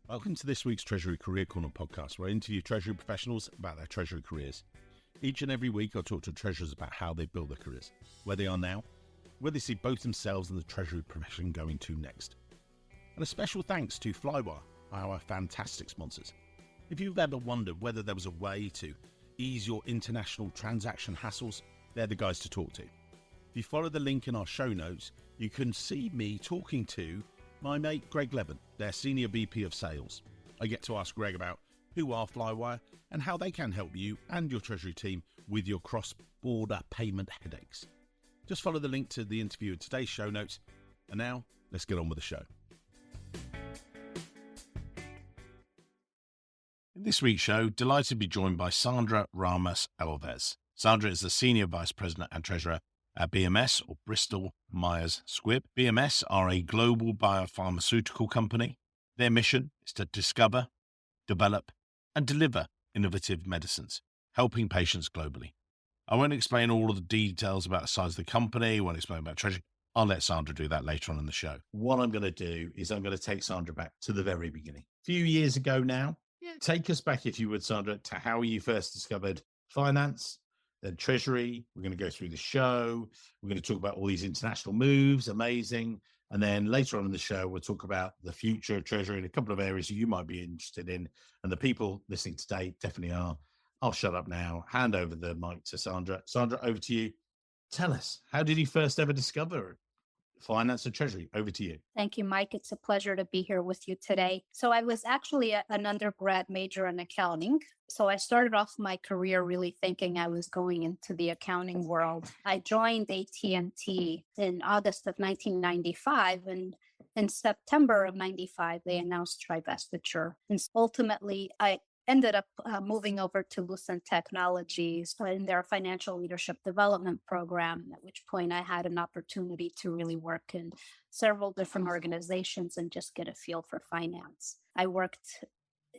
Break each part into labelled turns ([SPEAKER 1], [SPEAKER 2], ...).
[SPEAKER 1] Welcome to this week's Treasury Career Corner podcast, where I interview Treasury professionals about their Treasury careers. Each and every week, I'll talk to treasurers about how they built their careers, where they are now, where they see both themselves and the Treasury profession going to next. And a special thanks to Flywire, our fantastic sponsors. If you've ever wondered whether there was a way to ease your international transaction hassles, they're the guys to talk to. If you follow the link in our show notes, you can see me talking to my mate Greg Levin, their Senior VP of Sales. I get to ask Greg about who are Flywire and how they can help you and your Treasury team with your cross-border payment headaches. Just follow the link to the interview in today's show notes. And now, let's get on with the show. In this week's show, delighted to be joined by Sandra Ramos Alves. Sandra is the Senior Vice President and Treasurer at BMS, or Bristol Myers Squibb. BMS are a global biopharmaceutical company. Their mission is to discover, develop, and deliver innovative medicines, helping patients globally. I won't explain all of the details about the size of the company, I won't explain about Treasury. I'll let Sandra do that later on in the show. What I'm going to do is I'm going to take Sandra back to the very beginning. A few years ago now. Take us back, if you would, Sandra, to how you first discovered finance, then Treasury. We're going to go through the show. We're going to talk about all these international moves, amazing. And then later on in the show, we'll talk about the future of Treasury and a couple of areas you might be interested in. And the people listening today definitely are. I'll shut up now, hand over the mic to Sandra. Sandra, over to you. Tell us, how did you first ever discover finance and Treasury? Over to you.
[SPEAKER 2] Thank you, Mike. It's a pleasure to be here with you today. So I was actually an undergrad major in accounting. So I started off my career really thinking I was going into the accounting world. I joined AT&T in August of 1995, and in September of 95, they announced divestiture. And ultimately, I ended up moving over to Lucent Technologies in their financial leadership development program, at which point I had an opportunity to really work in several different organizations and just get a feel for finance. I worked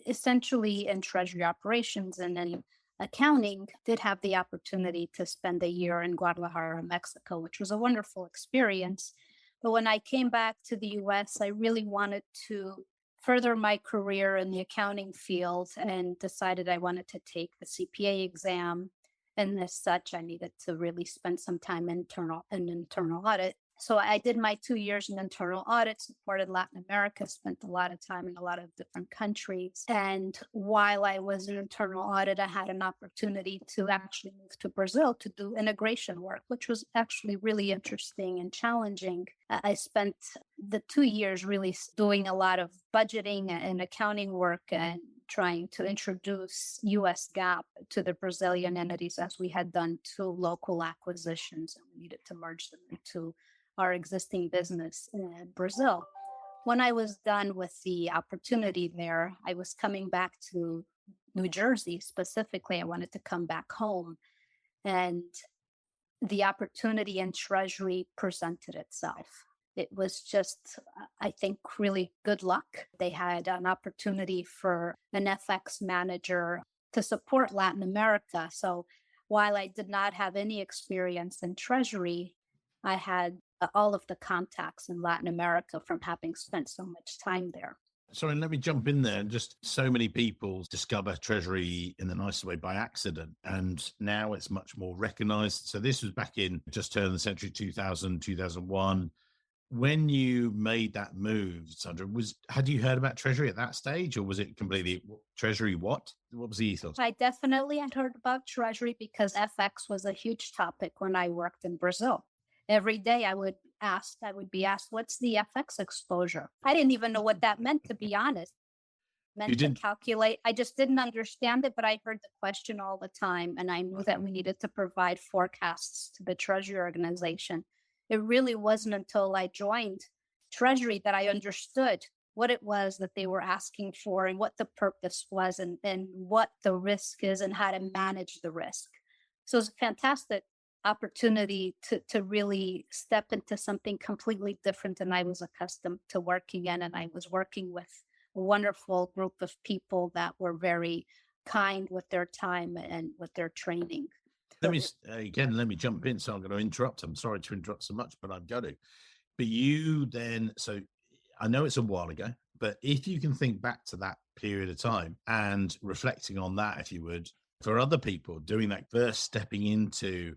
[SPEAKER 2] essentially in Treasury operations and then accounting. Did have the opportunity to spend a year in Guadalajara, Mexico, which was a wonderful experience. But when I came back to the US, I really wanted to further my career in the accounting field and decided I wanted to take the CPA exam. And as such, I needed to really spend some time in internal audit. So I did my 2 years in internal audit, supported Latin America, spent a lot of time in a lot of different countries. And while I was in internal audit, I had an opportunity to actually move to Brazil to do integration work, which was actually really interesting and challenging. I spent the 2 years really doing a lot of budgeting and accounting work and trying to introduce US GAAP to the Brazilian entities, as we had done 2 local acquisitions and we needed to merge them into our existing business in Brazil. When I was done with the opportunity there, I was coming back to New Jersey specifically. I wanted to come back home, and the opportunity in Treasury presented itself. It was just, I think, really good luck. They had an opportunity for an FX manager to support Latin America. So while I did not have any experience in Treasury, I had all of the contacts in Latin America from having spent so much time there.
[SPEAKER 1] Sorry, let me jump in there. Just so many people discover Treasury in the nicest way by accident, and now it's much more recognized. So this was back in just turn of the century, 2000, 2001. When you made that move, Sandra, had you heard about Treasury at that stage, or was it completely Treasury what? What was the ethos?
[SPEAKER 2] I definitely had heard about Treasury because FX was a huge topic when I worked in Brazil. Every day I would be asked, what's the FX exposure? I didn't even know what that meant, to be honest. Meant to calculate. I just didn't understand it, but I heard the question all the time. And I knew that we needed to provide forecasts to the Treasury organization. It really wasn't until I joined Treasury that I understood what it was that they were asking for and what the purpose was and what the risk is and how to manage the risk. So it's a fantastic opportunity to really step into something completely different than I was accustomed to working in. And I was working with a wonderful group of people that were very kind with their time and with their training.
[SPEAKER 1] Let me jump in. So I'm going to interrupt. I'm sorry to interrupt so much, but I've got to. But you then, so I know it's a while ago, But if you can think back to that period of time and reflecting on that, if you would, for other people doing that first stepping into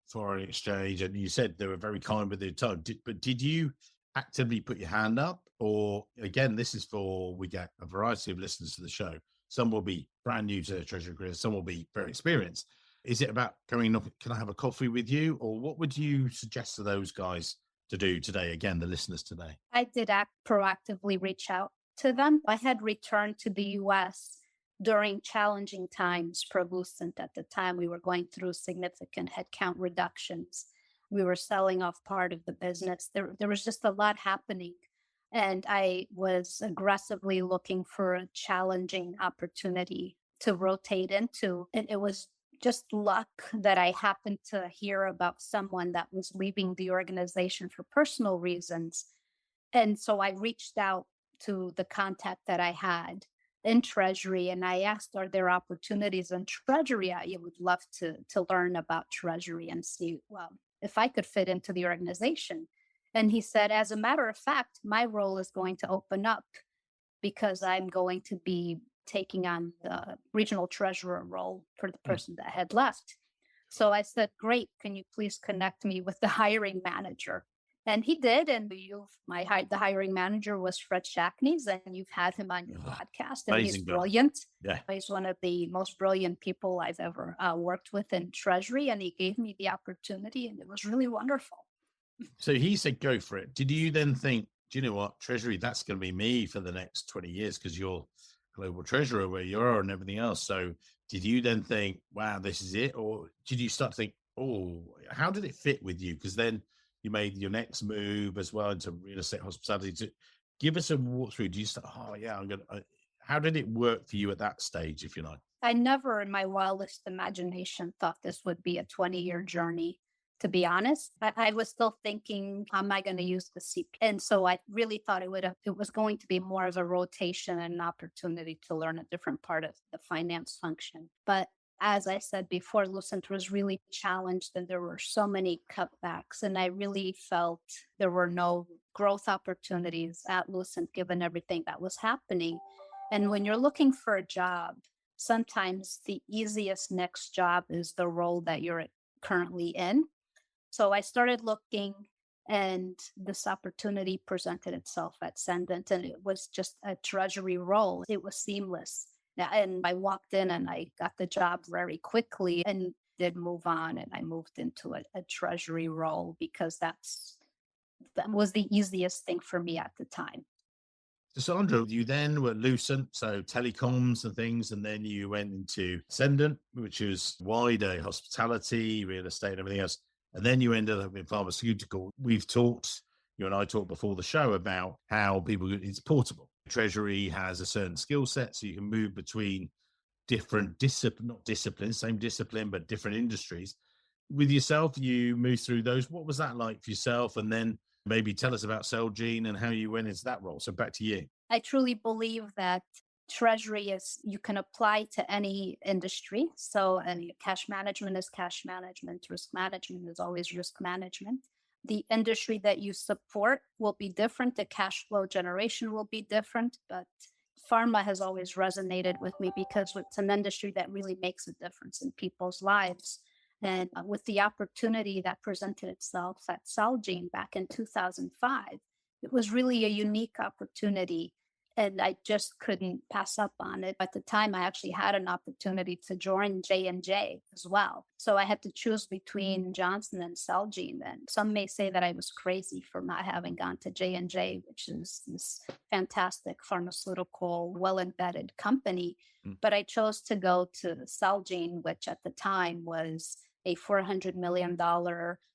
[SPEAKER 1] foreign exchange, and you said they were very kind with their time, but did you actively put your hand up? Or again, this is for, we get a variety of listeners to the show. Some will be brand new to their treasury career, some will be very experienced. Is it about going up, can I have a coffee with you? Or what would you suggest to those guys to do today? Again, the listeners today.
[SPEAKER 2] I did proactively reach out to them. I had returned to the US during challenging times for Lucent. At the time, we were going through significant headcount reductions. We were selling off part of the business. There was just a lot happening. And I was aggressively looking for a challenging opportunity to rotate into. And it was just luck that I happened to hear about someone that was leaving the organization for personal reasons. And so I reached out to the contact that I had in Treasury and I asked, are there opportunities in Treasury? I would love to learn about Treasury and see, well, if I could fit into the organization. And he said, as a matter of fact, my role is going to open up because I'm going to be taking on the regional treasurer role for the person that had left. So I said, great, can you please connect me with the hiring manager? And he did. And the hiring manager was Fred Shackneys, and you've had him on your podcast. And he's brilliant.
[SPEAKER 1] Yeah.
[SPEAKER 2] He's one of the most brilliant people I've ever worked with in Treasury. And he gave me the opportunity, and it was really wonderful.
[SPEAKER 1] So he said, go for it. Did you then think, do you know what, Treasury, that's going to be me for the next 20 years because you're global treasurer where you are and everything else. So did you then think, wow, this is it? Or did you start to think, oh, how did it fit with you? Because then you made your next move as well into real estate hospitality. To give us a walkthrough. Do you start, oh yeah, how did it work for you at that stage, if you like?
[SPEAKER 2] I never in my wildest imagination thought this would be a 20-year journey. To be honest, I was still thinking, am I going to use the CP? And so I really thought it was going to be more of a rotation and an opportunity to learn a different part of the finance function. But as I said before, Lucent was really challenged and there were so many cutbacks. And I really felt there were no growth opportunities at Lucent given everything that was happening. And when you're looking for a job, sometimes the easiest next job is the role that you're currently in. So I started looking and this opportunity presented itself at Sendent, and it was just a treasury role. It was seamless. And I walked in and I got the job very quickly and did move on. And I moved into a treasury role because that was the easiest thing for me at the time.
[SPEAKER 1] So Sandra, you then were Lucent, so telecoms and things, and then you went into Sendent, which is wider hospitality, real estate, and everything else. And then you ended up in pharmaceutical. We've talked, you and I talked before the show about how it's portable. Treasury has a certain skill set, so you can move between different same discipline, but different industries. With yourself, you moved through those. What was that like for yourself? And then maybe tell us about Celgene and how you went into that role. So back to you.
[SPEAKER 2] I truly believe that Treasury you can apply to any industry. So cash management is cash management. Risk management is always risk management. The industry that you support will be different. The cash flow generation will be different. But pharma has always resonated with me because it's an industry that really makes a difference in people's lives. And with the opportunity that presented itself at Celgene back in 2005, it was really a unique opportunity. And I just couldn't pass up on it. At the time, I actually had an opportunity to join J&J as well. So I had to choose between Johnson and Celgene. And some may say that I was crazy for not having gone to J&J, which is this fantastic pharmaceutical, well-embedded company. But I chose to go to Celgene, which at the time was a $400 million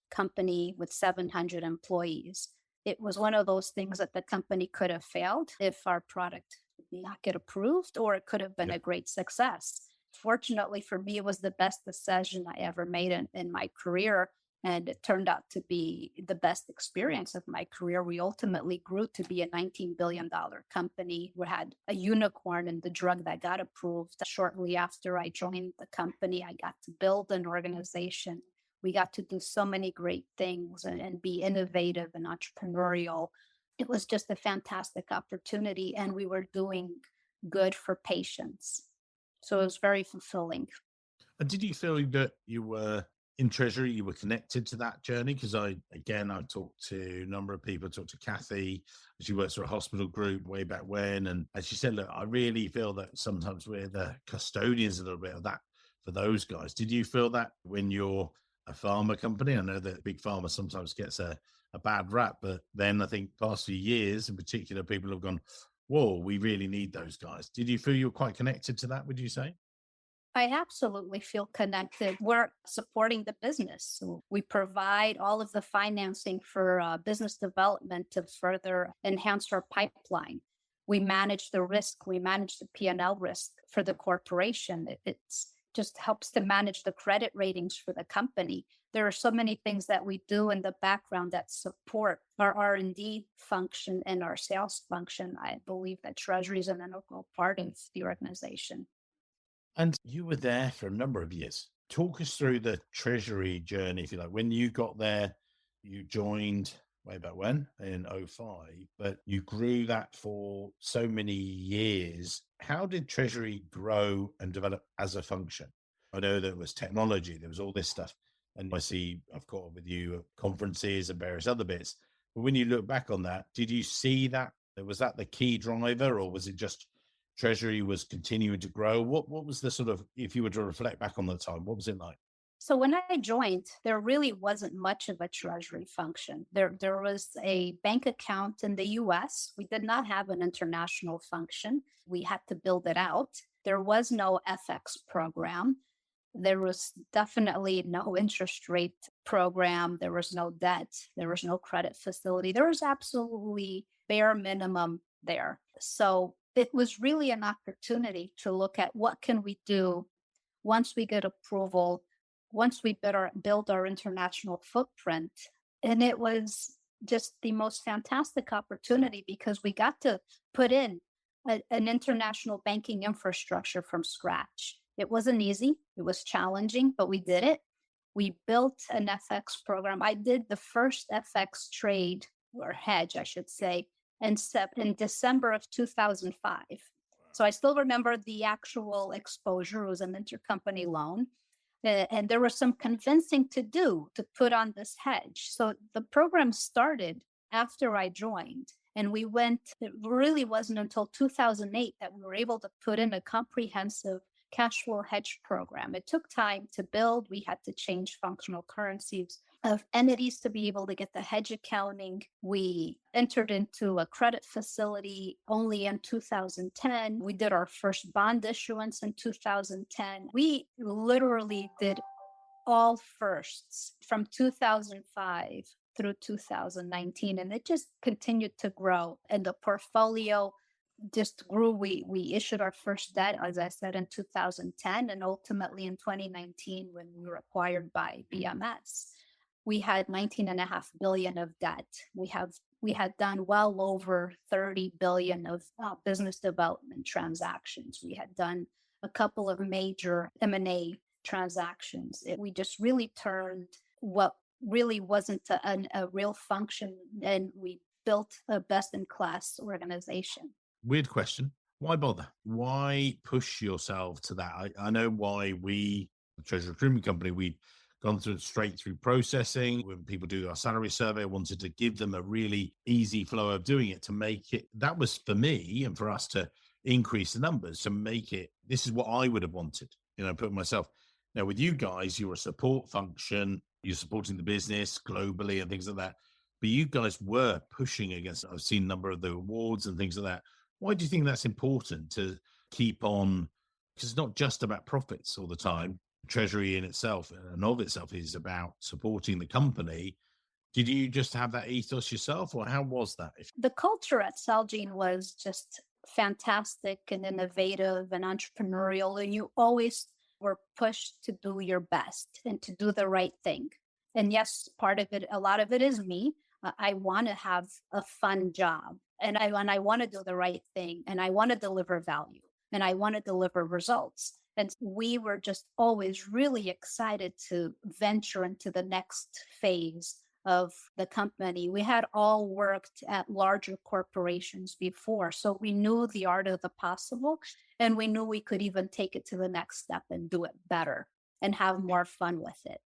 [SPEAKER 2] company with 700 employees. It was one of those things that the company could have failed if our product did not get approved, or it could have been a great success. Fortunately for me, it was the best decision I ever made in my career. And it turned out to be the best experience of my career. We ultimately grew to be a $19 billion company. We had a unicorn in the drug that got approved. Shortly after I joined the company, I got to build an organization. We got to do so many great things and be innovative and entrepreneurial. It was just a fantastic opportunity, and we were doing good for patients. So it was very fulfilling.
[SPEAKER 1] And did you feel that you were in Treasury, you were connected to that journey? Because I talked to a number of people, talked to Kathy, she works for a hospital group way back when. And as she said, look, I really feel that sometimes we're the custodians a little bit of that for those guys. Did you feel that when you're a pharma company? I know that big pharma sometimes gets a bad rap, but then I think past few years in particular, people have gone, whoa, we really need those guys. Did you feel you were quite connected to that, would you say?
[SPEAKER 2] I absolutely feel connected. We're supporting the business. So we provide all of the financing for business development to further enhance our pipeline. We manage the risk. We manage the P&L risk for the corporation. It's just helps to manage the credit ratings for the company. There are so many things that we do in the background that support our R&D function and our sales function. I believe that Treasury is an integral part of the organization.
[SPEAKER 1] And you were there for a number of years. Talk us through the Treasury journey, if you like. When you got there, you joined way back when in '05, but you grew that for so many years. How did Treasury grow and develop as a function? I know there was technology, there was all this stuff. And I see I've caught up with you at conferences and various other bits. But when you look back on that, did you see that? Was that the key driver, or was it just Treasury was continuing to grow? What was the sort of, if you were to reflect back on the time, what was it like?
[SPEAKER 2] So when I joined, there really wasn't much of a treasury function. There was a bank account in the US. We did not have an international function. We had to build it out. There was no FX program. There was definitely no interest rate program. There was no debt. There was no credit facility. There was absolutely bare minimum there. So it was really an opportunity to look at what can we do once we get approval, once we build our international footprint. And it was just the most fantastic opportunity because we got to put in an international banking infrastructure from scratch. It wasn't easy, it was challenging, but we did it. We built an FX program. I did the first FX trade or hedge, I should say, in December of 2005. So I still remember the actual exposure. It was an intercompany loan. And there was some convincing to do to put on this hedge. So the program started after I joined. And it really wasn't until 2008 that we were able to put in a comprehensive cash flow hedge program. It took time to build. We had to change functional currencies of entities to be able to get the hedge accounting. We entered into a credit facility only in 2010. We did our first bond issuance in 2010. We literally did all firsts from 2005 through 2019, and it just continued to grow. And the portfolio just grew. We issued our first debt, as I said, in 2010, and ultimately in 2019, when we were acquired by BMS, we had 19.5 billion of debt. We had done well over 30 billion of business development transactions. We had done a couple of major M&A transactions. We just really turned what really wasn't a real function, and we built a best-in-class organization.
[SPEAKER 1] Weird question. Why bother? Why push yourself to that? I know why the Treasury Recruitment Company, we'd gone through straight through processing. When people do our salary survey, I wanted to give them a really easy flow of doing it to make it, that was for me and for us to increase the numbers, to make it, this is what I would have wanted, put myself. Now with you guys, you're a support function, you're supporting the business globally and things like that. But you guys were pushing against, I've seen a number of the awards and things like that. Why do you think that's important to keep on? Because it's not just about profits all the time. Treasury in itself and of itself is about supporting the company. Did you just have that ethos yourself, or how was that?
[SPEAKER 2] The culture at Celgene was just fantastic and innovative and entrepreneurial, and you always were pushed to do your best and to do the right thing. And yes, part of it, a lot of it is me. I want to have a fun job, and I want to do the right thing, and I want to deliver value, and I want to deliver results. And we were just always really excited to venture into the next phase of the company. We had all worked at larger corporations before, so we knew the art of the possible, and we knew we could even take it to the next step and do it better and have more fun with it.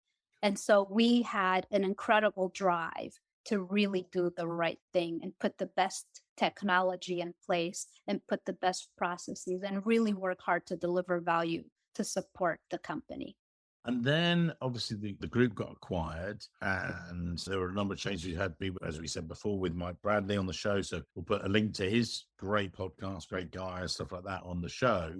[SPEAKER 2] And so we had an incredible drive to really do the right thing and put the best technology in place and put the best processes and really work hard to deliver value to support the company.
[SPEAKER 1] And then obviously the group got acquired, and there were a number of changes. We had people, as we said before, with Mike Bradley on the show. So we'll put a link to his great podcast, great guy, and stuff like that on the show.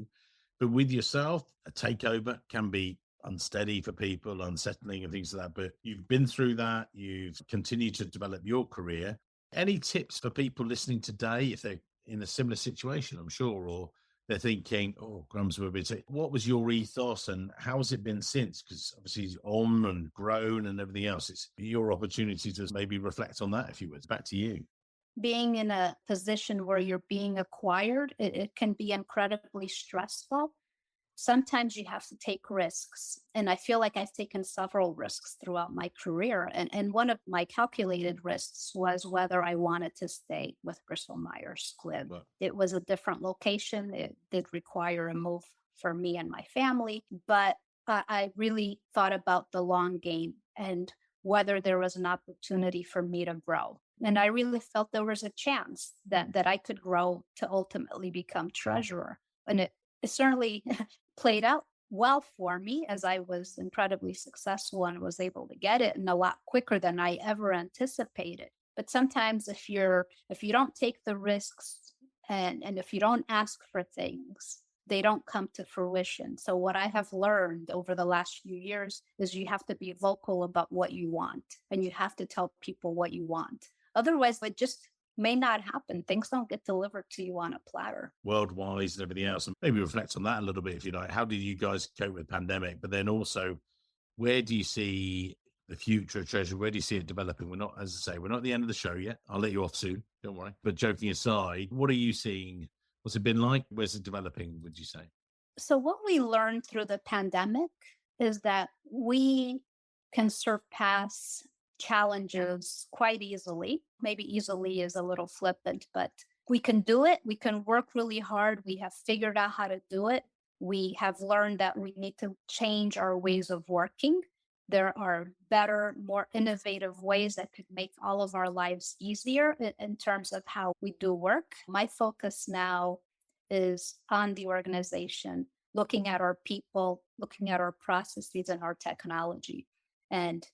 [SPEAKER 1] But with yourself, a takeover can be unsteady for people, unsettling and things like that. But you've been through that. You've continued to develop your career. Any tips for people listening today, if they're in a similar situation, I'm sure, or they're thinking, oh, Grams will be. What was your ethos and how has it been since? Because obviously he's on and grown and everything else. It's your opportunity to maybe reflect on that, if you would. Back to you.
[SPEAKER 2] Being in a position where you're being acquired, it can be incredibly stressful. Sometimes you have to take risks. And I feel like I've taken several risks throughout my career. And one of my calculated risks was whether I wanted to stay with Bristol Myers Squibb.
[SPEAKER 1] Right.
[SPEAKER 2] It was a different location. It did require a move for me and my family. But I really thought about the long game and whether there was an opportunity for me to grow. And I really felt there was a chance that I could grow to ultimately become treasurer. And it certainly played out well for me as I was incredibly successful and was able to get it and a lot quicker than I ever anticipated. But sometimes if you don't take the risks and if you don't ask for things, they don't come to fruition. So what I have learned over the last few years is you have to be vocal about what you want and you have to tell people what you want. Otherwise, it just may not happen. Things don't get delivered to you on a platter.
[SPEAKER 1] World-wise and everything else. And maybe reflect on that a little bit, if you like. How did you guys cope with the pandemic? But then also, where do you see the future of Treasury? Where do you see it developing? We're not, as I say, we're not at the end of the show yet. I'll let you off soon. Don't worry. But joking aside, what are you seeing? What's it been like? Where's it developing, would you say?
[SPEAKER 2] So what we learned through the pandemic is that we can surpass challenges quite easily. Maybe easily is a little flippant, but we can do it. We can work really hard. We have figured out how to do it. We have learned that we need to change our ways of working. There are better, more innovative ways that could make all of our lives easier in terms of how we do work. My focus now is on the organization, looking at our people, looking at our processes and our technology. And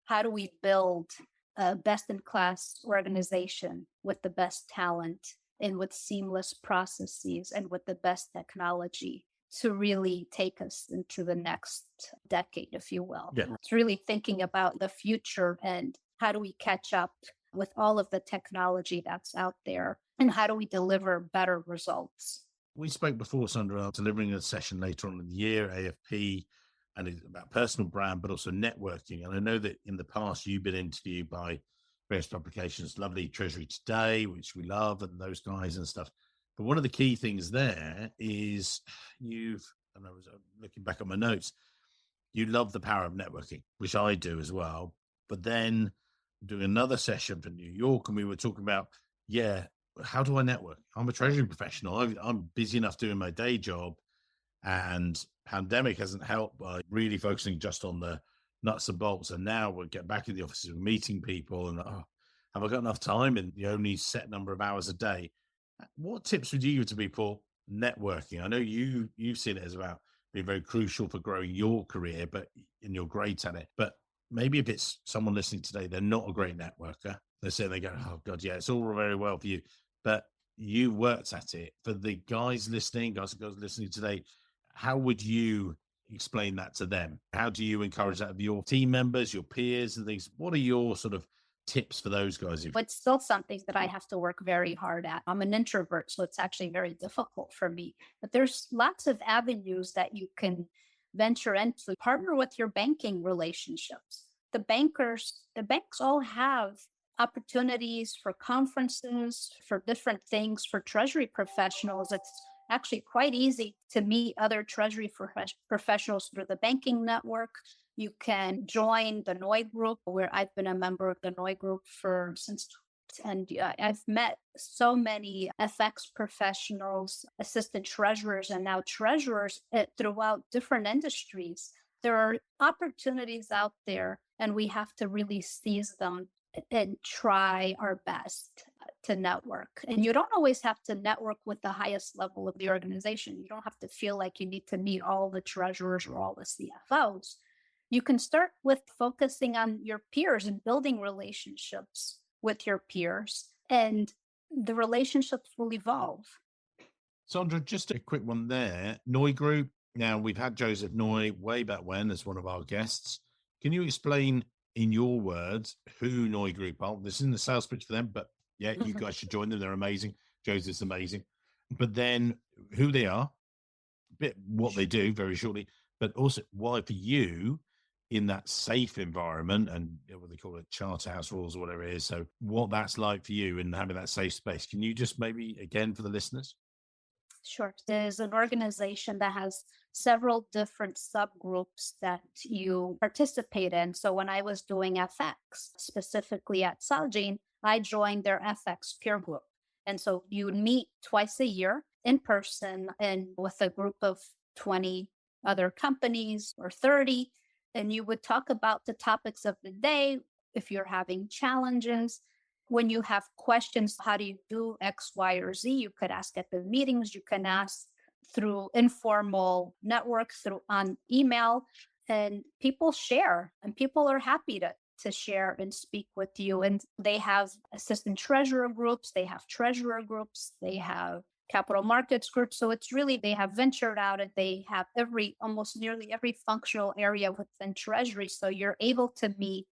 [SPEAKER 2] how do we build a best-in-class organization with the best talent and with seamless processes and with the best technology to really take us into the next decade, if you will.
[SPEAKER 1] Yeah.
[SPEAKER 2] It's really thinking about the future and how do we catch up with all of the technology that's out there and how do we deliver better results?
[SPEAKER 1] We spoke before, Sandra, delivering a session later on in the year, AFP, and it's about personal brand, but also networking. And I know that in the past, you've been interviewed by various publications, lovely Treasury Today, which we love, and those guys and stuff. But one of the key things there is and I was looking back at my notes, you love the power of networking, which I do as well. But then doing another session for New York, and we were talking about, how do I network? I'm a treasury professional. I'm busy enough doing my day job, and pandemic hasn't helped by really focusing just on the nuts and bolts. And now we'll get back in the offices, we're meeting people, and have I got enough time in the only set number of hours a day? What tips would you give to people networking? I know you've seen it as about being very crucial for growing your career, and you're great at it. But maybe if it's someone listening today, they're not a great networker. They say they go, oh God, yeah, it's all very well for you, but you worked at it. For the guys and girls listening today, how would you explain that to them? How do you encourage that of your team members, your peers and things? What are your sort of tips for those guys?
[SPEAKER 2] It's still something that I have to work very hard at. I'm an introvert, so it's actually very difficult for me. But there's lots of avenues that you can venture into. Partner with your banking relationships. The banks all have opportunities for conferences, for different things, for treasury professionals. It's actually quite easy to meet other treasury professionals through the banking network. You can join the NOI group, where I've been a member of the NOI group and I've met so many FX professionals, assistant treasurers, and now treasurers throughout different industries. There are opportunities out there, and we have to really seize them and try our best to network. And you don't always have to network with the highest level of the organization. You don't have to feel like you need to meet all the treasurers or all the CFOs. You can start with focusing on your peers and building relationships with your peers, and the relationships will evolve.
[SPEAKER 1] Sandra, just a quick one there. Noy Group. Now, we've had Joseph Noy way back when as one of our guests. Can you explain in your words who Noy Group are? This isn't the sales pitch for them, but yeah, you guys should join them. They're amazing. Joseph's amazing. But then who they are, a bit what they do very shortly, but also why for you in that safe environment and what they call it, Charterhouse rules or whatever it is. So what that's like for you and having that safe space. Can you just maybe, again, for the listeners?
[SPEAKER 2] Sure. There's an organization that has several different subgroups that you participate in. So when I was doing FX, specifically at Celgene, I joined their FX peer group. And so you would meet twice a year in person and with a group of 20 other companies or 30, and you would talk about the topics of the day. If you're having challenges, when you have questions, how do you do X, Y, or Z? You could ask at the meetings. You can ask through informal networks, through on email, and people share, and people are happy to share and speak with you. And they have assistant treasurer groups, they have treasurer groups, they have capital markets groups. So it's really, they have ventured out and they have almost nearly every functional area within Treasury. So you're able to meet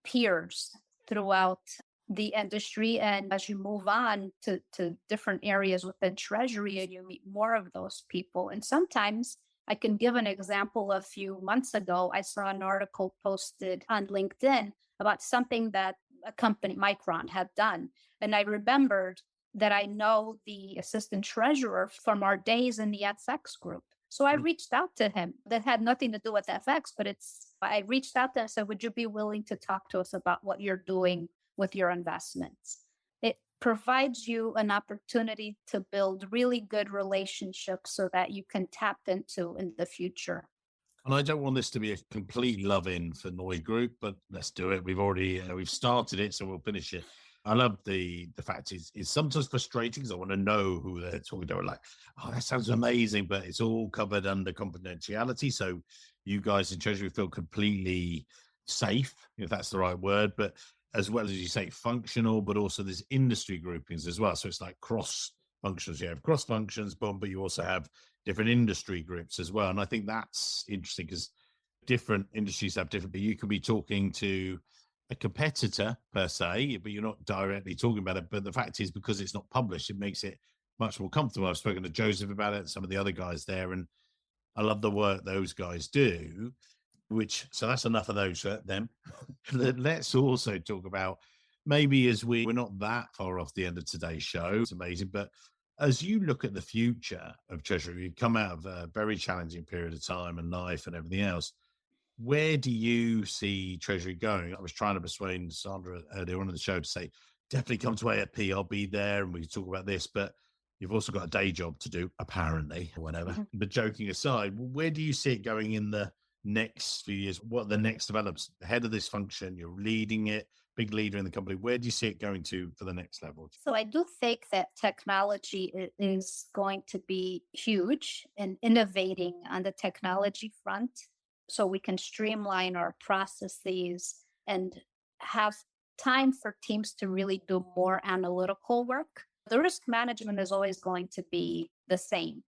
[SPEAKER 2] peers throughout the industry. And as you move on to different areas within Treasury, and you meet more of those people. And sometimes I can give an example. A few months ago, I saw an article posted on LinkedIn about something that a company, Micron, had done. And I remembered that I know the assistant treasurer from our days in the FX group. So I reached out to him. That had nothing to do with FX, but I reached out to him and said, would you be willing to talk to us about what you're doing with your investments? It provides you an opportunity to build really good relationships so that you can tap into in the future.
[SPEAKER 1] And I don't want this to be a complete love-in for Noy Group, but let's do it. We've started it, so we'll finish it. I love the fact it's sometimes frustrating because I want to know who they're talking to. Like, oh, that sounds amazing, but it's all covered under confidentiality. So you guys in Treasury feel completely safe, if that's the right word, but as well as you say, functional, but also there's industry groupings as well. So it's like cross functions. You have cross functions, but you also have different industry groups as well. And I think that's interesting because different industries have different, but you can be talking to a competitor per se, but you're not directly talking about it. But the fact is, because it's not published, it makes it much more comfortable. I've spoken to Joseph about it, some of the other guys there, and I love the work those guys do. So that's enough of those for them. Let's also talk about maybe as we're not that far off the end of today's show. It's amazing, but as you look at the future of Treasury, you've come out of a very challenging period of time and life and everything else. Where do you see Treasury going? I was trying to persuade Sandra earlier on in the show to say, definitely come to AFP. I'll be there and we can talk about this. But you've also got a day job to do, apparently, or whatever. Mm-hmm. But joking aside, where do you see it going in the next few years? What are the next developments? Head of this function, you're leading it, big leader in the company. Where do you see it going to for the next level?
[SPEAKER 2] So I do think that technology is going to be huge and innovating on the technology front, so we can streamline our processes and have time for teams to really do more analytical work. The risk management is always going to be the same.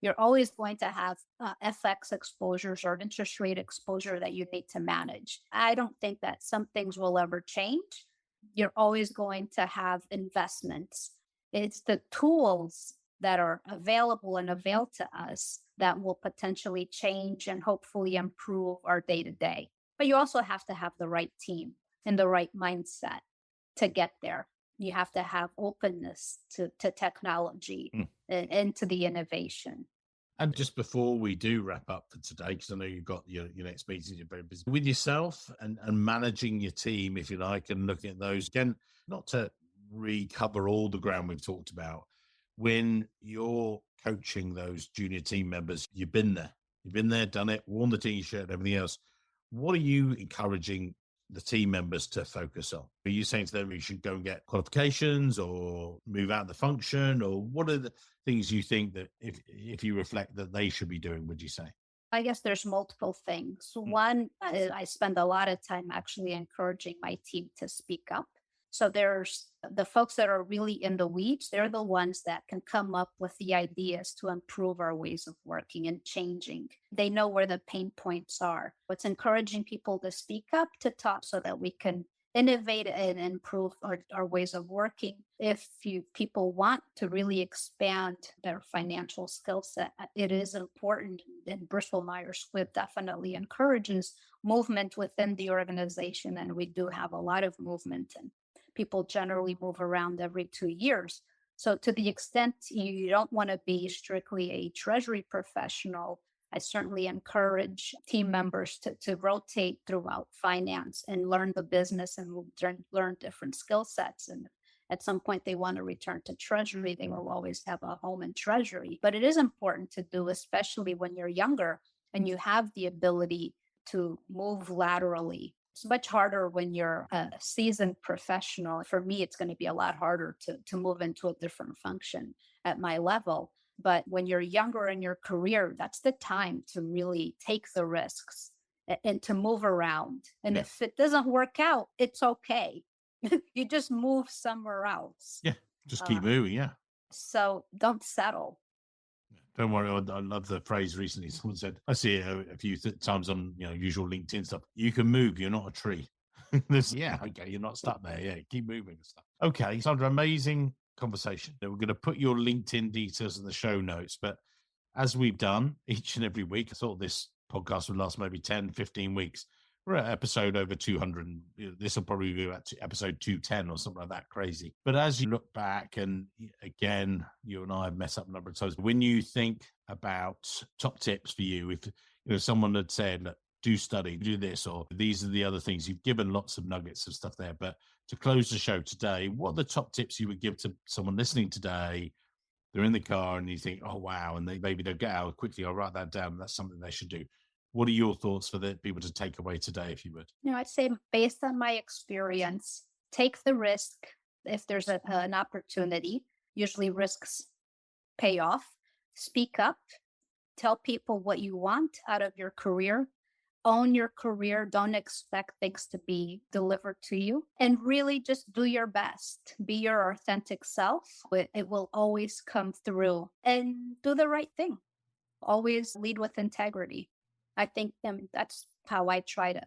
[SPEAKER 2] You're always going to have FX exposures or interest rate exposure that you need to manage. I don't think that some things will ever change. You're always going to have investments. It's the tools that are available and avail to us that will potentially change and hopefully improve our day-to-day. But you also have to have the right team and the right mindset to get there. You have to have openness to technology and to the innovation.
[SPEAKER 1] And just before we do wrap up for today, because I know you've got your next meeting, you're very busy with yourself and managing your team, if you like, and looking at those again, not to recover all the ground we've talked about. When you're coaching those junior team members, you've been there, done it, worn the t-shirt, and everything else. What are you encouraging the team members to focus on? Are you saying to them you should go and get qualifications or move out of the function, or what are the things you think that if you reflect that they should be doing, would you say?
[SPEAKER 2] I guess there's multiple things. One, I spend a lot of time actually encouraging my team to speak up. So there's the folks that are really in the weeds. They're the ones that can come up with the ideas to improve our ways of working and changing. They know where the pain points are. It's encouraging people to speak up, to talk, so that we can innovate and improve our ways of working. If people want to really expand their financial skill set, it is important. And Bristol Myers Squibb definitely encourages movement within the organization. And we do have a lot of movement, and people generally move around every 2 years. So to the extent you don't want to be strictly a treasury professional, I certainly encourage team members to rotate throughout finance and learn the business and learn different skill sets. And at some point they want to return to treasury, they will always have a home in treasury. But it is important to do, especially when you're younger and you have the ability to move laterally. It's much harder when you're a seasoned professional. For me, it's going to be a lot harder to move into a different function at my level. But when you're younger in your career, that's the time to really take the risks and to move around. And if it doesn't work out, it's okay. You just move somewhere else.
[SPEAKER 1] Yeah, just keep moving. Yeah.
[SPEAKER 2] So don't settle.
[SPEAKER 1] Don't worry. I love the phrase recently. Someone said, I see it a few times on usual LinkedIn stuff. You can move. You're not a tree. Yeah. Okay. You're not stuck there. Yeah. Keep moving and stuff. Okay. Sandra, amazing conversation. We're going to put your LinkedIn details in the show notes. But as we've done each and every week, I thought this podcast would last maybe 10, 15 weeks. We're at episode over 200. This will probably be at episode 210 or something like that, crazy. But as you look back, and again, you and I have met up a number of times, when you think about top tips for you, if someone had said, look, do study, do this, or these are the other things, you've given lots of nuggets of stuff there. But to close the show today, what are the top tips you would give to someone listening today? They're in the car and you think, oh, wow. And maybe they'll get out quickly. I'll write that down. That's something they should do. What are your thoughts for the people to take away today, if you would?
[SPEAKER 2] I'd say based on my experience, take the risk if there's an opportunity. Usually risks pay off. Speak up. Tell people what you want out of your career. Own your career. Don't expect things to be delivered to you. And really just do your best. Be your authentic self. It will always come through. And do the right thing. Always lead with integrity. I think that's how I try to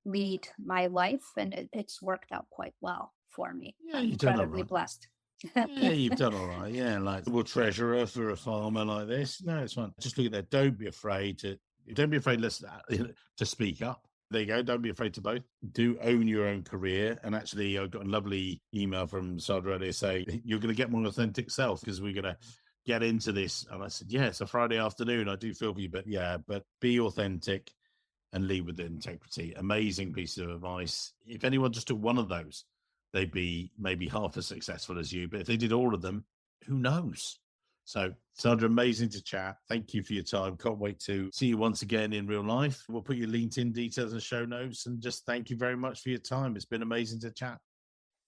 [SPEAKER 2] lead my life, and it's worked out quite well for me.
[SPEAKER 1] Yeah,
[SPEAKER 2] I'm
[SPEAKER 1] you've done
[SPEAKER 2] incredibly
[SPEAKER 1] all right.
[SPEAKER 2] blessed.
[SPEAKER 1] Yeah, you've done all right. Yeah, like a treasurer for a farmer like this. No, it's fine. Just look at that. Don't be afraid to speak up. There you go. Don't be afraid to both. Do own your own career. And actually, I got a lovely email from Sandra earlier saying you're going to get more authentic self because we're going to get into this. And I said, yeah, it's a Friday afternoon. I do feel for you, but be authentic and lead with integrity. Amazing piece of advice. If anyone just took one of those, they'd be maybe half as successful as you. But if they did all of them, who knows? So, Sandra, amazing to chat. Thank you for your time. Can't wait to see you once again in real life. We'll put your LinkedIn details and show notes. And just thank you very much for your time. It's been amazing to chat.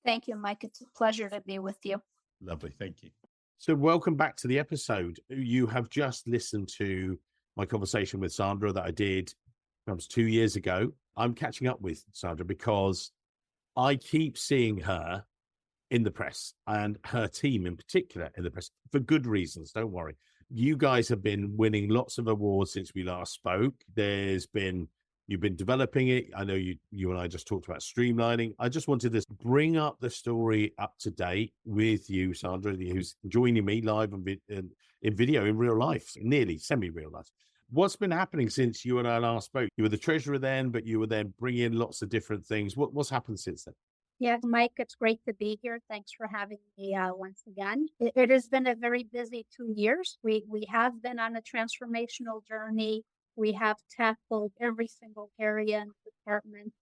[SPEAKER 2] Thank you, Mike. It's a pleasure to be with you.
[SPEAKER 1] Lovely. Thank you. So welcome back to the episode. You have just listened to my conversation with Sandra that I did perhaps 2 years ago. I'm catching up with Sandra because I keep seeing her in the press and her team in particular in the press for good reasons. Don't worry. You guys have been winning lots of awards since we last spoke. You've been developing it. I know you and I just talked about streamlining. I just wanted to bring up the story up to date with you, Sandra, who's joining me live in video in real life, nearly semi-real life. What's been happening since you and I last spoke? You were the treasurer then, but you were then bringing in lots of different things. What's happened since then?
[SPEAKER 2] Yeah, Mike, it's great to be here. Thanks for having me once again. It has been a very busy 2 years. We have been on a transformational journey. We have tackled every single area in the department.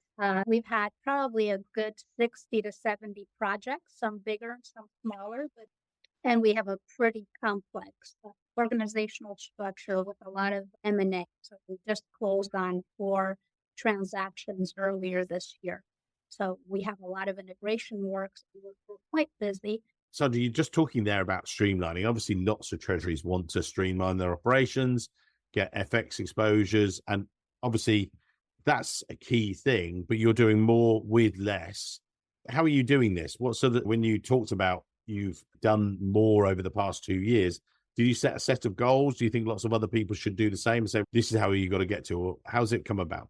[SPEAKER 2] We've had probably a good 60 to 70 projects, some bigger and some smaller, and we have a pretty complex organizational structure with a lot of M&A. So we just closed on 4 transactions earlier this year. So we have a lot of integration work. So we're quite busy.
[SPEAKER 1] So you're just talking there about streamlining. Obviously, lots of treasuries want to streamline their operations, get FX exposures, and obviously that's a key thing, but you're doing more with less. How are you doing this? What, so that when you talked about you've done more over the past 2 years, do you set a set of goals? Do you think lots of other people should do the same and say, this is how you got to get to, or how's it come about?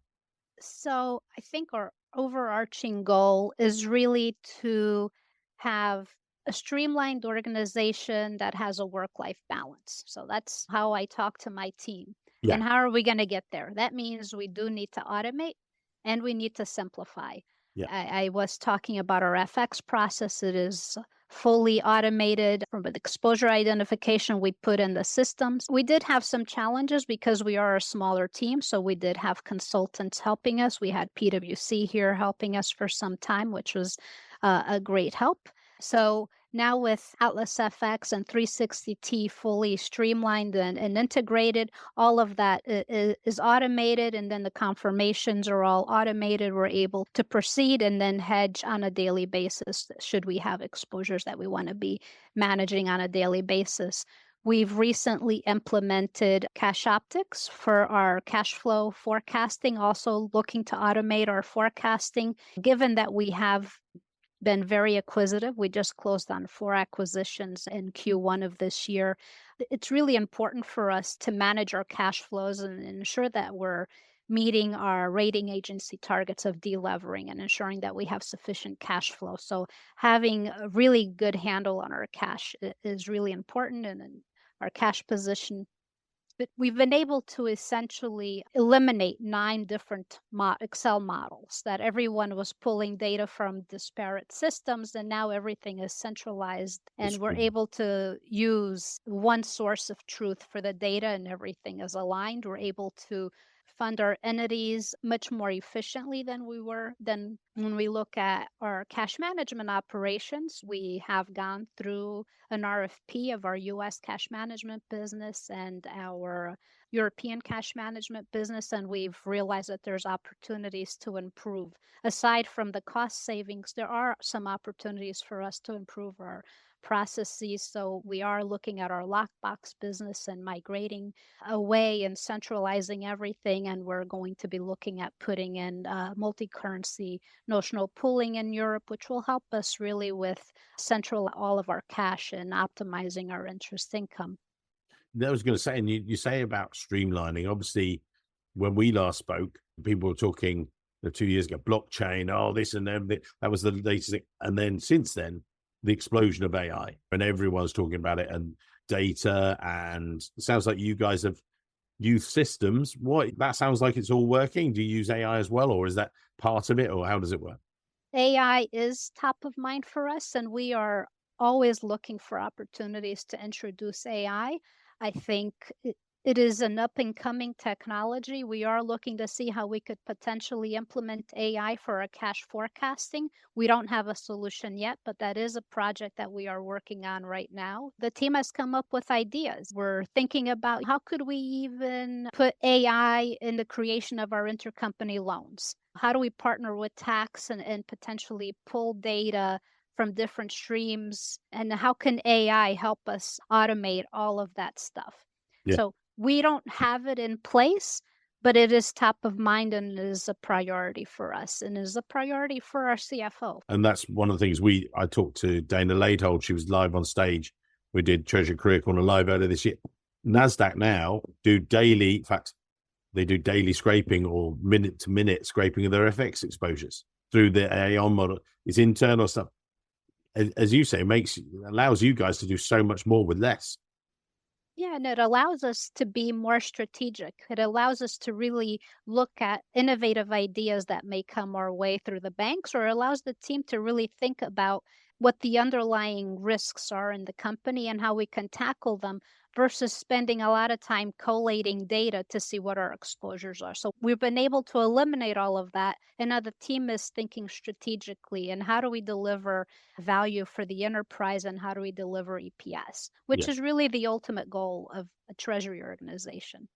[SPEAKER 2] So I think our overarching goal is really to have a streamlined organization that has a work-life balance. So that's how I talk to my team.
[SPEAKER 1] Yeah.
[SPEAKER 2] And how are we going to get there? That means we do need to automate and we need to simplify.
[SPEAKER 1] Yeah.
[SPEAKER 2] I was talking about our FX process. It is fully automated from an exposure identification we put in the systems. We did have some challenges because we are a smaller team. So we did have consultants helping us. We had PwC here helping us for some time, which was a great help. So now with Atlas FX and 360T fully streamlined and integrated, all of that is automated, and then the confirmations are all automated. We're able to proceed and then hedge on a daily basis should we have exposures that we want to be managing on a daily basis. We've recently implemented Cash Optics for our cash flow forecasting, also looking to automate our forecasting, given that we have been very acquisitive. We just closed on 4 acquisitions in Q1 of this year. It's really important for us to manage our cash flows and ensure that we're meeting our rating agency targets of delevering and ensuring that we have sufficient cash flow. So having a really good handle on our cash is really important, and our cash position. But we've been able to essentially eliminate 9 different Excel models that everyone was pulling data from disparate systems, and now everything is centralized, and we're able to use one source of truth for the data, and everything is aligned. We're able to fund our entities much more efficiently than we were. Then when we look at our cash management operations, we have gone through an RFP of our US cash management business and our European cash management business, and we've realized that there's opportunities to improve. Aside from the cost savings, there are some opportunities for us to improve our processes. So we are looking at our lockbox business and migrating away and centralizing everything. And we're going to be looking at putting in multi-currency notional pooling in Europe, which will help us really with central all of our cash and optimizing our interest income.
[SPEAKER 1] I was going to say, and you say about streamlining, obviously, when we last spoke, people were talking 2 years ago, blockchain, oh, this and everything. That was the latest thing. And then since then, the explosion of AI, and everyone's talking about it, and data, and it sounds like you guys have used systems. What, that sounds like it's all working. Do you use AI as well, or is that part of it, or how does it work?
[SPEAKER 2] AI is top of mind for us, and we are always looking for opportunities to introduce AI. I think it is an up-and-coming technology. We are looking to see how we could potentially implement AI for our cash forecasting. We don't have a solution yet, but that is a project that we are working on right now. The team has come up with ideas. We're thinking about how could we even put AI in the creation of our intercompany loans? How do we partner with tax and potentially pull data from different streams? And how can AI help us automate all of that stuff?
[SPEAKER 1] Yeah.
[SPEAKER 2] So we don't have it in place, but it is top of mind and is a priority for us and is a priority for our CFO.
[SPEAKER 1] And that's one of the things I talked to Dana Laidhold. She was live on stage. We did Treasury Career Corner live earlier this year. NASDAQ now do daily, in fact, they do daily scraping or minute to minute scraping of their FX exposures through the AI model. It's internal stuff. As you say, allows you guys to do so much more with less.
[SPEAKER 2] Yeah, and it allows us to be more strategic. It allows us to really look at innovative ideas that may come our way through the banks, or allows the team to really think about what the underlying risks are in the company and how we can tackle them versus spending a lot of time collating data to see what our exposures are. So we've been able to eliminate all of that. And now the team is thinking strategically and how do we deliver value for the enterprise and how do we deliver EPS, which
[SPEAKER 1] Yeah.
[SPEAKER 2] is really the ultimate goal of a treasury organization.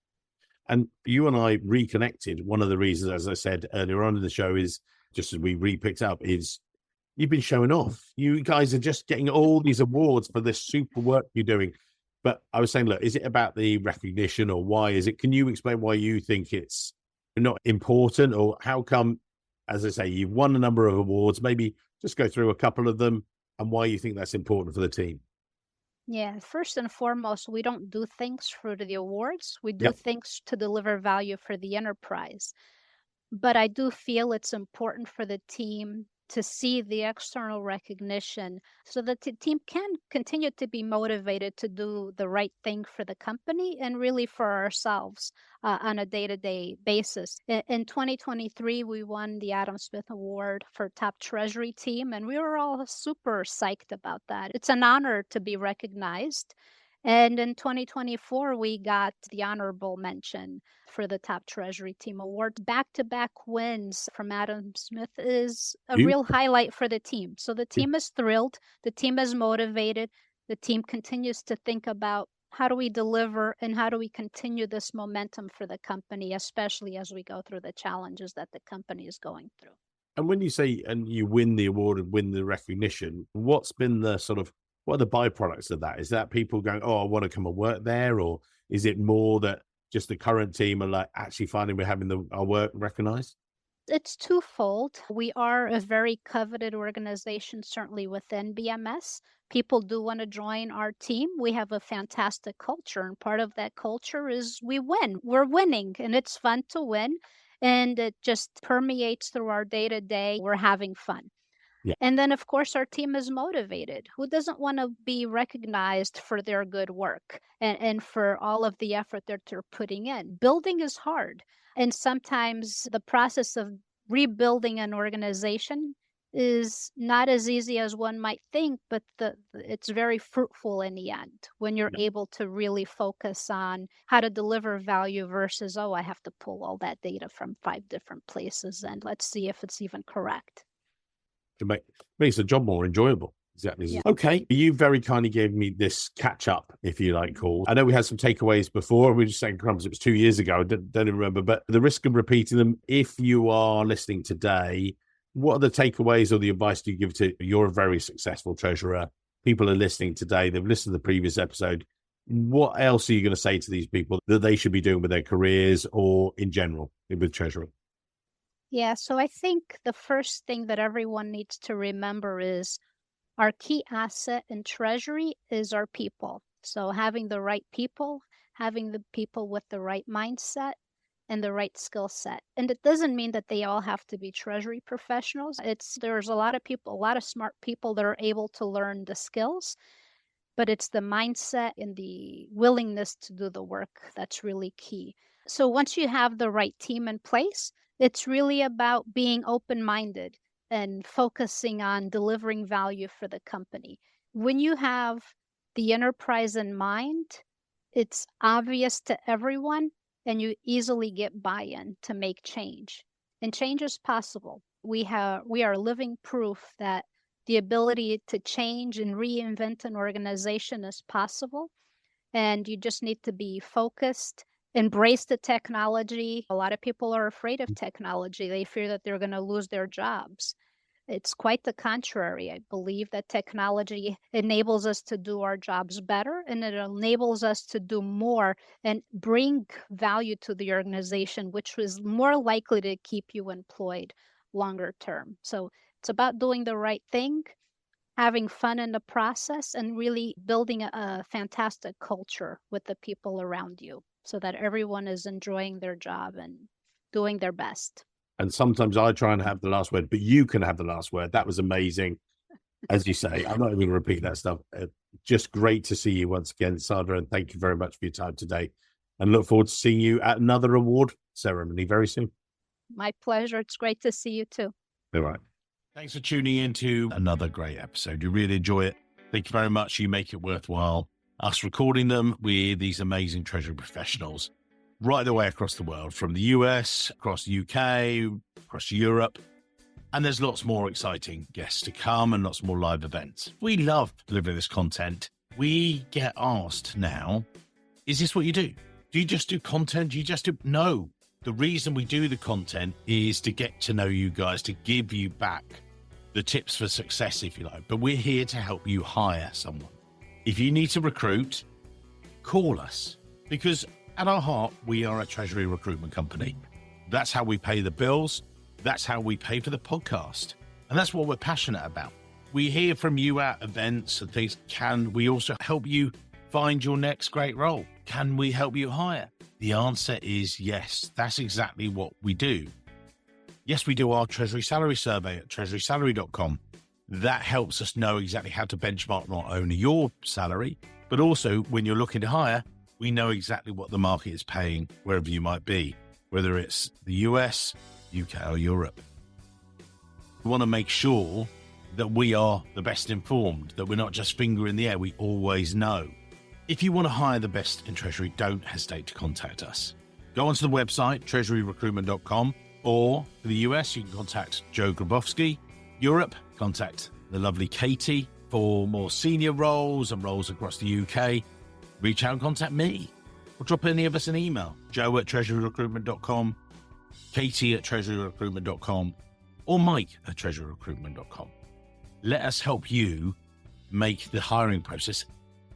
[SPEAKER 1] And you and I reconnected. One of the reasons, as I said earlier on in the show, is just as we re-picked up, is you've been showing off. You guys are just getting all these awards for this super work you're doing. But I was saying, look, is it about the recognition or why is it? Can you explain why you think it's not important, or how come, as I say, you've won a number of awards, maybe just go through a couple of them and why you think that's important for the team?
[SPEAKER 2] Yeah, first and foremost, we don't do things for the awards. We do
[SPEAKER 1] Yep.
[SPEAKER 2] things to deliver value for the enterprise. But I do feel it's important for the team to see the external recognition so that the team can continue to be motivated to do the right thing for the company and really for ourselves on a day-to-day basis. In 2023, we won the Adam Smith Award for Top Treasury Team, and we were all super psyched about that. It's an honor to be recognized. And in 2024, we got the honorable mention for the Top Treasury Team Award. Back-to-back wins from Adam Smith is a
[SPEAKER 1] You?
[SPEAKER 2] real highlight for the team. So the team is thrilled, the team is motivated, the team continues to think about how do we deliver and how do we continue this momentum for the company, especially as we go through the challenges that the company is going through.
[SPEAKER 1] And when you say, and you win the award and win the recognition, what's been the sort of, what are the byproducts of that? Is that people going, oh, I want to come and work there? Or is it more that just the current team are like actually finding we're having our work recognized?
[SPEAKER 2] It's twofold. We are a very coveted organization, certainly within BMS. People do want to join our team. We have a fantastic culture, and part of that culture is we win. We're winning, and it's fun to win. And it just permeates through our day to day. We're having fun.
[SPEAKER 1] Yeah.
[SPEAKER 2] And then, of course, our team is motivated. Who doesn't want to be recognized for their good work and for all of the effort that they're putting in? Building is hard. And sometimes the process of rebuilding an organization is not as easy as one might think, but it's very fruitful in the end when you're
[SPEAKER 1] Yeah.
[SPEAKER 2] able to really focus on how to deliver value versus, oh, I have to pull all that data from 5 different places and let's see if it's even correct.
[SPEAKER 1] To makes the job more enjoyable. Exactly.
[SPEAKER 2] Yeah.
[SPEAKER 1] Okay. You very kindly gave me this catch up, if you like, call. I know we had some takeaways before. We were just saying, crumbs, it was 2 years ago. I don't even remember. But the risk of repeating them, if you are listening today, what are the takeaways or the advice do you give to you're a very successful treasurer? People are listening today. They've listened to the previous episode. What else are you going to say to these people that they should be doing with their careers or in general with treasury?
[SPEAKER 2] Yeah, so I think the first thing that everyone needs to remember is our key asset in treasury is our people. So having the right people, having the people with the right mindset and the right skill set. And it doesn't mean that they all have to be treasury professionals. There's a lot of people, a lot of smart people that are able to learn the skills, but it's the mindset and the willingness to do the work that's really key. So once you have the right team in place, it's really about being open-minded and focusing on delivering value for the company. When you have the enterprise in mind, it's obvious to everyone and you easily get buy-in to make change. And change is possible. We are living proof that the ability to change and reinvent an organization is possible. And you just need to be focused, embrace the technology. A lot of people are afraid of technology. They fear that they're going to lose their jobs. It's quite the contrary. I believe that technology enables us to do our jobs better and it enables us to do more and bring value to the organization, which was more likely to keep you employed longer term. So it's about doing the right thing, having fun in the process, and really building a fantastic culture with the people around you so that everyone is enjoying their job and doing their best.
[SPEAKER 1] And sometimes I try and have the last word, but you can have the last word. That was amazing. As you say, I'm not even going to repeat that stuff. just great to see you once again, Sandra, and thank you very much for your time today. And look forward to seeing you at another award ceremony very soon.
[SPEAKER 2] My pleasure. It's great to see you too.
[SPEAKER 1] All right. Thanks for tuning in to another great episode. You really enjoy it. Thank you very much. You make it worthwhile. Us recording them with these amazing Treasury professionals right the way across the world, from the US, across the UK, across Europe. And there's lots more exciting guests to come and lots more live events. We love delivering this content. We get asked now, is this what you do? Do you just do content? Do you just do... No. The reason we do the content is to get to know you guys, to give you back the tips for success, if you like. But we're here to help you hire someone. If you need to recruit, call us, because at our heart, we are a Treasury recruitment company. That's how we pay the bills. That's how we pay for the podcast. And that's what we're passionate about. We hear from you at events and things. Can we also help you find your next great role? Can we help you hire? The answer is yes. That's exactly what we do. Yes, we do our Treasury salary survey at treasurysalary.com. That helps us know exactly how to benchmark not only your salary, but also when you're looking to hire, we know exactly what the market is paying wherever you might be, whether it's the US, UK or Europe. We want to make sure that we are the best informed, that we're not just finger in the air. We always know. If you want to hire the best in Treasury, don't hesitate to contact us. Go onto the website, treasuryrecruitment.com, or for the US, you can contact Joe Grabowski. Europe, contact the lovely Katie. For more senior roles and roles across the UK, reach out and contact me. Or drop any of us an email, joe@treasuryrecruitment.com, katie@treasuryrecruitment.com, or mike@treasuryrecruitment.com. Let us help you make the hiring process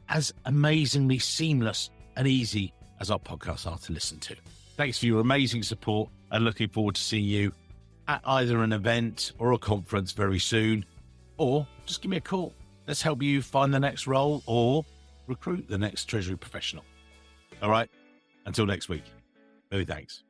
[SPEAKER 1] as amazingly seamless and easy as our podcasts are to listen to. Thanks for your amazing support and looking forward to seeing you at either an event or a conference very soon, or just give me a call. Let's help you find the next role or recruit the next Treasury professional. All right. Until next week. Many thanks.